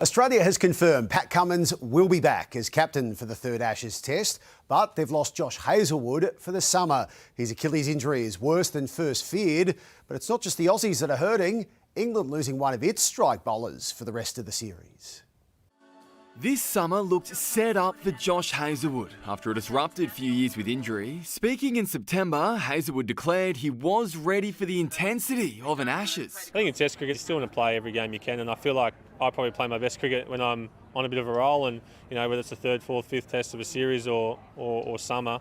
Australia has confirmed Pat Cummins will be back as captain for the third Ashes test, but they've lost Josh Hazlewood for the summer. His Achilles injury is worse than first feared, but it's not just the Aussies that are hurting. England losing one of its strike bowlers for the rest of the series. This summer looked set up for Josh Hazlewood after a disrupted few years with injury. Speaking in September, Hazlewood declared he was ready for the intensity of an Ashes. I think in Test cricket, you still want to play every game you can, and I feel like I probably play my best cricket when I'm on a bit of a roll, and whether it's the third, fourth, fifth Test of a series or summer,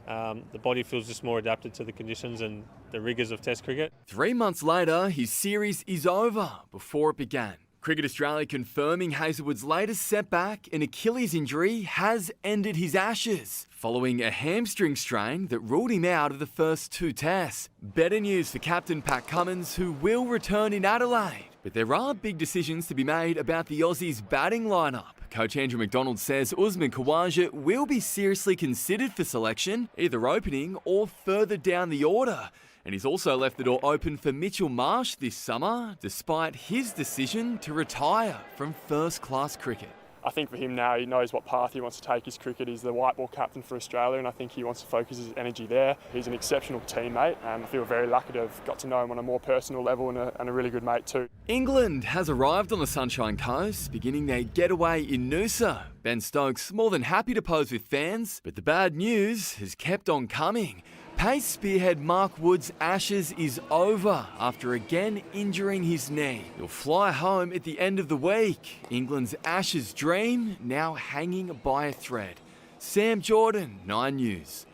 the body feels just more adapted to the conditions and the rigours of Test cricket. 3 months later, his series is over before it began. Cricket Australia confirming Hazlewood's latest setback, an Achilles injury, has ended his Ashes, following a hamstring strain that ruled him out of the first 2 tests. Better news for captain Pat Cummins, who will return in Adelaide. But there are big decisions to be made about the Aussies' batting lineup. Coach Andrew McDonald says Usman Khawaja will be seriously considered for selection, either opening or further down the order. And he's also left the door open for Mitchell Marsh this summer, despite his decision to retire from first-class cricket. I think for him now, he knows what path he wants to take his cricket. He's the white ball captain for Australia, and I think he wants to focus his energy there. He's an exceptional teammate, and I feel very lucky to have got to know him on a more personal level and a really good mate too. England has arrived on the Sunshine Coast, beginning their getaway in Noosa. Ben Stokes more than happy to pose with fans, but the bad news has kept on coming. Pace spearhead Mark Wood's Ashes is over after again injuring his knee. He'll fly home at the end of the week. England's Ashes dream now hanging by a thread. Sam Jordan, 9 News.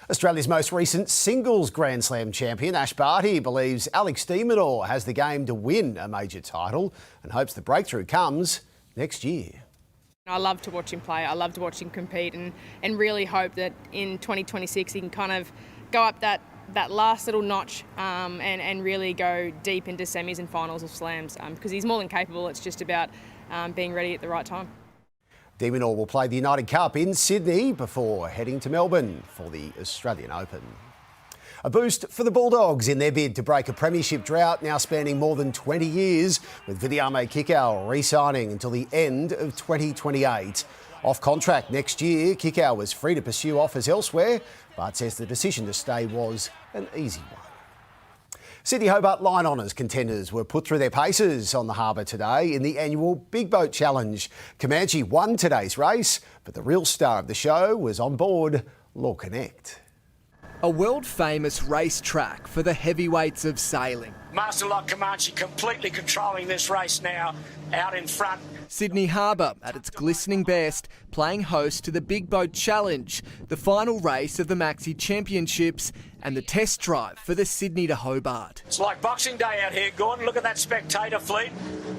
Australia's most recent singles Grand Slam champion, Ash Barty, believes Alex de Minaur has the game to win a major title and hopes the breakthrough comes next year. I love to watch him play. I love to watch him compete and really hope that in 2026 he can kind of go up that last little notch and really go deep into semis and finals of slams because he's more than capable. It's just about being ready at the right time. De Minaur will play the United Cup in Sydney before heading to Melbourne for the Australian Open. A boost for the Bulldogs in their bid to break a premiership drought now spanning more than 20 years, with Vidiame Kikau re-signing until the end of 2028. Off contract next year, Kikau was free to pursue offers elsewhere, but says the decision to stay was an easy one. Sydney Hobart Line Honours contenders were put through their paces on the harbour today in the annual Big Boat Challenge. Comanche won today's race, but the real star of the show was on board Law Connect. A world-famous racetrack for the heavyweights of sailing. Master Lock Comanche completely controlling this race now, out in front. Sydney Harbour at its glistening best, playing host to the Big Boat Challenge, the final race of the Maxi Championships and the test drive for the Sydney to Hobart. It's like Boxing Day out here, Gordon. Look at that spectator fleet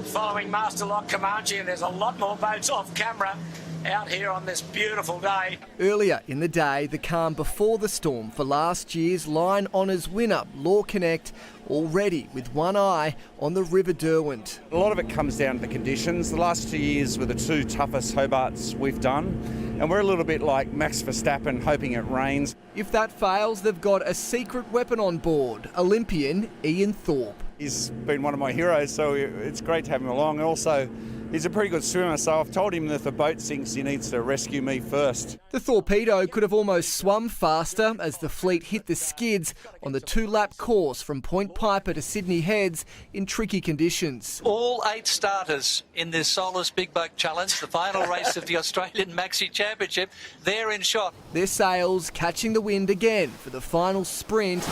following Master Lock Comanche, and there's a lot more boats off camera out here on this beautiful day. Earlier in the day, the calm before the storm for last year's Line Honours winner, Law Connect, already with one eye on the River Derwent. A lot of it comes down to the conditions. The last 2 years were the 2 toughest Hobarts we've done, and we're a little bit like Max Verstappen hoping it rains. If that fails, they've got a secret weapon on board, Olympian Ian Thorpe. He's been one of my heroes, so it's great to have him along. And also, he's a pretty good swimmer, so I've told him that if the boat sinks, he needs to rescue me first. The Torpedo could have almost swum faster as the fleet hit the skids on the 2-lap course from Point Piper to Sydney Heads in tricky conditions. All 8 starters in this Solus Big Boat Challenge, the final race of the Australian Maxi Championship, they're in shot. Their sails catching the wind again for the final sprint.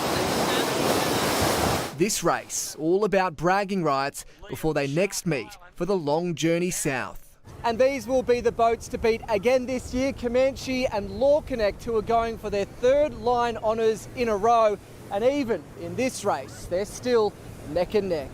This race, all about bragging rights before they next meet for the long journey south. And these will be the boats to beat again this year, Comanche and Law Connect, who are going for their 3rd Line Honours in a row. And even in this race, they're still neck and neck.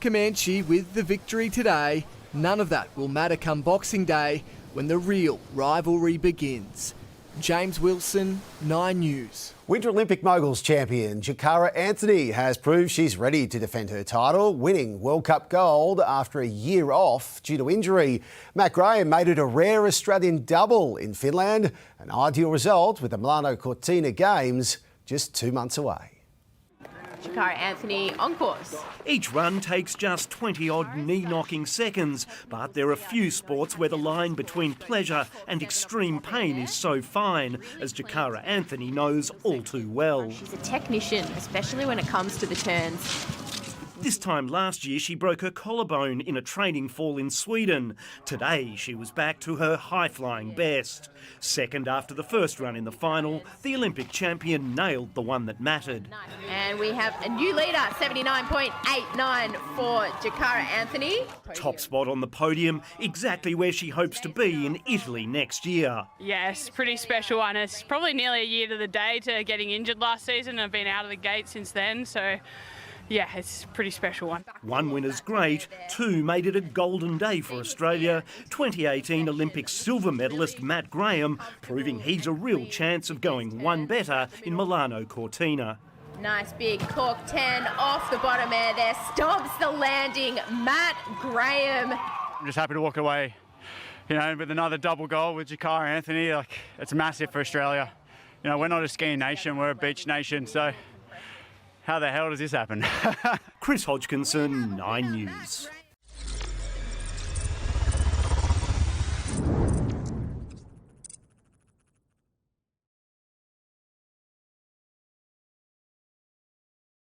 Comanche with the victory today. None of that will matter come Boxing Day when the real rivalry begins. James Wilson, 9 News. Winter Olympic moguls champion Jakara Anthony has proved she's ready to defend her title, winning World Cup gold after a year off due to injury. Matt Graham made it a rare Australian double in Finland, an ideal result with the Milano Cortina Games just 2 months away. Jakara Anthony on course. Each run takes just 20-odd knee-knocking seconds, but there are few sports where the line between pleasure and extreme pain is so fine, as Jakara Anthony knows all too well. She's a technician, especially when it comes to the turns. This time last year, she broke her collarbone in a training fall in Sweden. Today, she was back to her high-flying best. Second after the first run in the final, the Olympic champion nailed the one that mattered. And we have a new leader, 79.89 for Jakara Anthony. Top spot on the podium, exactly where she hopes to be in Italy next year. Yes, pretty special one. It's probably nearly a year to the day to getting injured last season. I've been out of the gate since then, so yeah, it's a pretty special one. One winner's great, two made it a golden day for Australia. 2018 Olympic silver medalist Matt Graham proving he's a real chance of going one better in Milano Cortina. Nice big cork 10 off the bottom air there, stomps the landing, Matt Graham. I'm just happy to walk away, with another double goal with Jakara Anthony. It's massive for Australia. We're not a skiing nation, we're a beach nation, so how the hell does this happen? Chris Hodgkinson, 9 News.